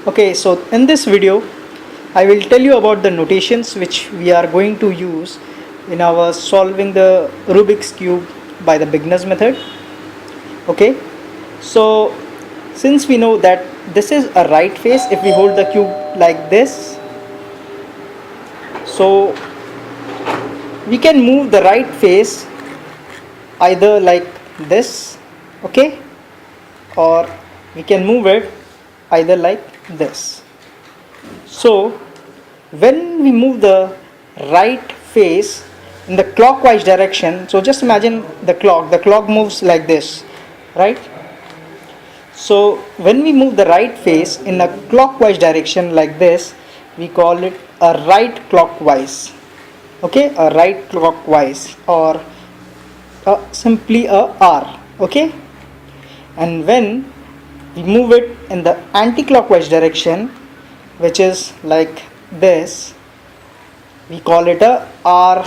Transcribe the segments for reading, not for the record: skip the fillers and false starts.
Okay, so in this video I will tell you about the notations which we are going to use in our solving the Rubik's cube by the beginners method. Okay, so since we know that this is a right face, if we hold the cube like this, so we can move the right face either like this, okay, or we can move it either like this. So when we move the right face in the clockwise direction, so just imagine the clock moves like this, right? So when we move the right face in a clockwise direction like this, we call it a right clockwise. Okay, a right clockwise, or simply a R. Okay, and when we move it in the anti-clockwise direction, which is like this, we call it a R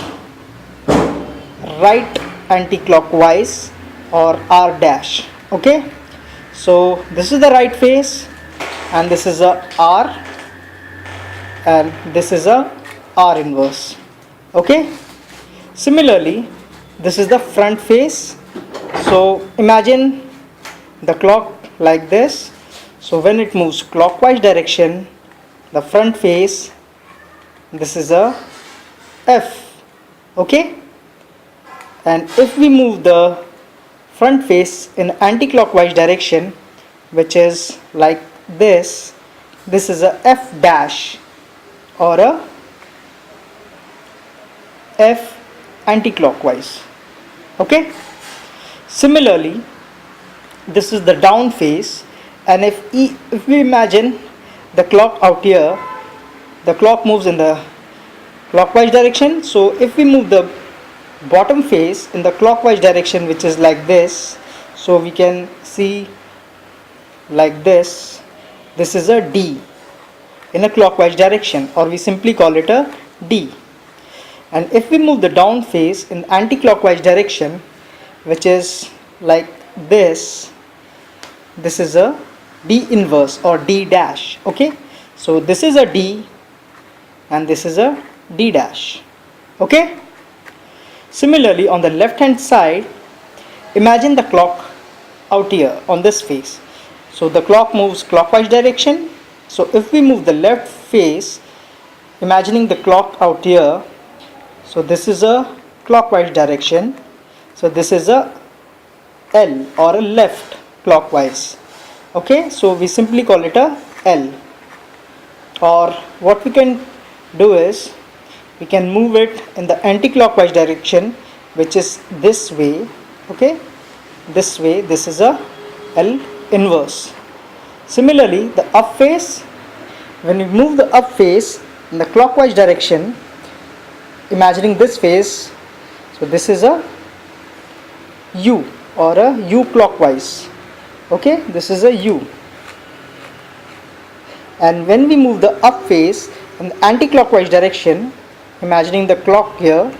right anti-clockwise, or R dash. Okay, so this is the right face and this is a R and this is a R inverse. Okay, similarly this is the front face. So imagine the clock like this, so when it moves clockwise direction, the front face, this is a F. Okay, and if we move the front face in anti-clockwise direction, which is like this is a F dash, or a F anti-clockwise. Okay, similarly this is the down face, and if we imagine the clock out here, the clock moves in the clockwise direction, so if we move the bottom face in the clockwise direction, which is like this, so we can see like this is a D in a clockwise direction, or we simply call it a D. And if we move the down face in anti-clockwise direction, which is like this is a D inverse, or D dash. Okay, so this is a D and this is a D dash. Okay, similarly on the left hand side, imagine the clock out here on this face, so the clock moves clockwise direction. So if we move the left face, imagining the clock out here, so this is a clockwise direction, so this is a L, or a left clockwise. Okay, so we simply call it a L. Or what we can do is we can move it in the anti-clockwise direction, which is this way. Okay, this way, this is a L inverse. Similarly the up face, when we move the up face in the clockwise direction, imagining this face, so this is a U, or a U clockwise. Okay, this is a U. And when we move the up face in the anti-clockwise direction, imagining the clock here,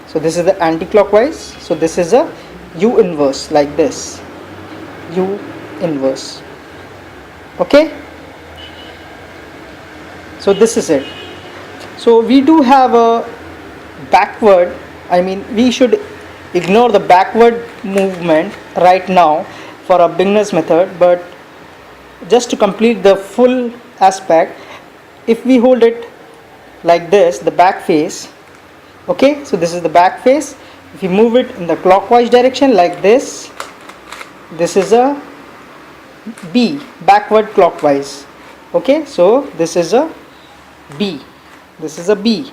so this is the anti-clockwise, so this is a U inverse, like this, U inverse. Okay, so this is it. So we do have a backward, we should ignore the backward movement right now for a beginner's method, but just to complete the full aspect, if we hold it like this, the back face, okay, so this is the back face, if we move it in the clockwise direction like this is a B, backward clockwise. Okay, so this is a B, this is a B,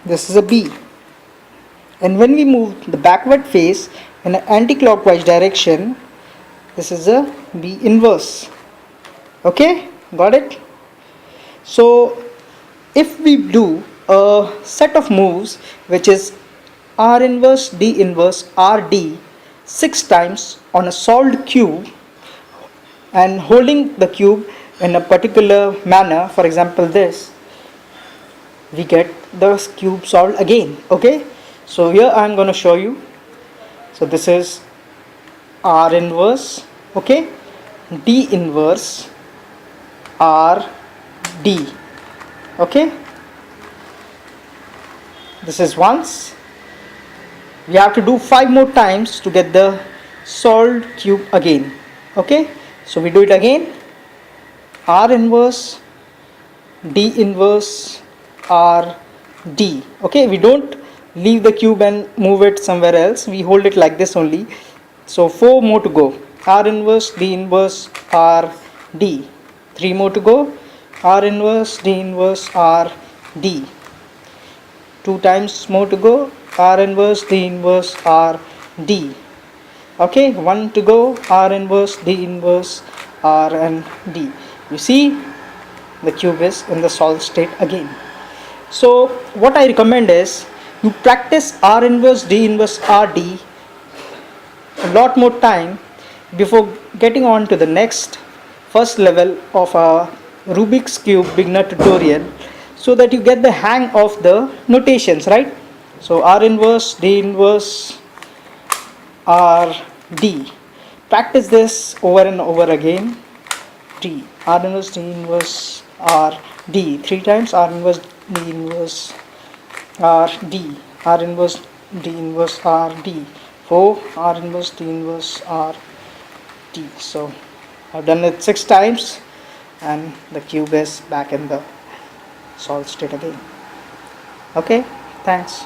this is a B. And when we move the backward face in an anti-clockwise direction, this is a B inverse. Okay, got it? So if we do a set of moves which is R inverse, D inverse, RD 6 times on a solved cube, and holding the cube in a particular manner, for example this, we get the cube solved again. Okay, so here I am going to show you. So this is R inverse, okay, D inverse R D. Okay, this is once. We have to do 5 more times to get the solved cube again. Okay, so we do it again. R inverse D inverse R D. Okay, we don't leave the cube and move it somewhere else, we hold it like this only. So 4 more to go. R inverse D inverse R D. 3 more to go. R inverse D inverse R D. 2 times more to go. R inverse D inverse R D. Okay, 1 to go. R inverse D inverse R and D. You see, the cube is in the solved state again. So what I recommend is you practice R inverse D inverse RD a lot more time before getting on to the next first level of a Rubik's Cube beginner tutorial, so that you get the hang of the notations, right? So R inverse D inverse R D. Practice this over and over again. D. R inverse D inverse R D. 3 times. R inverse D inverse R D. R inverse D inverse R D. 4. R inverse D inverse R D. So I've done it 6 times and the cube is back in the solved state again. Okay, thanks.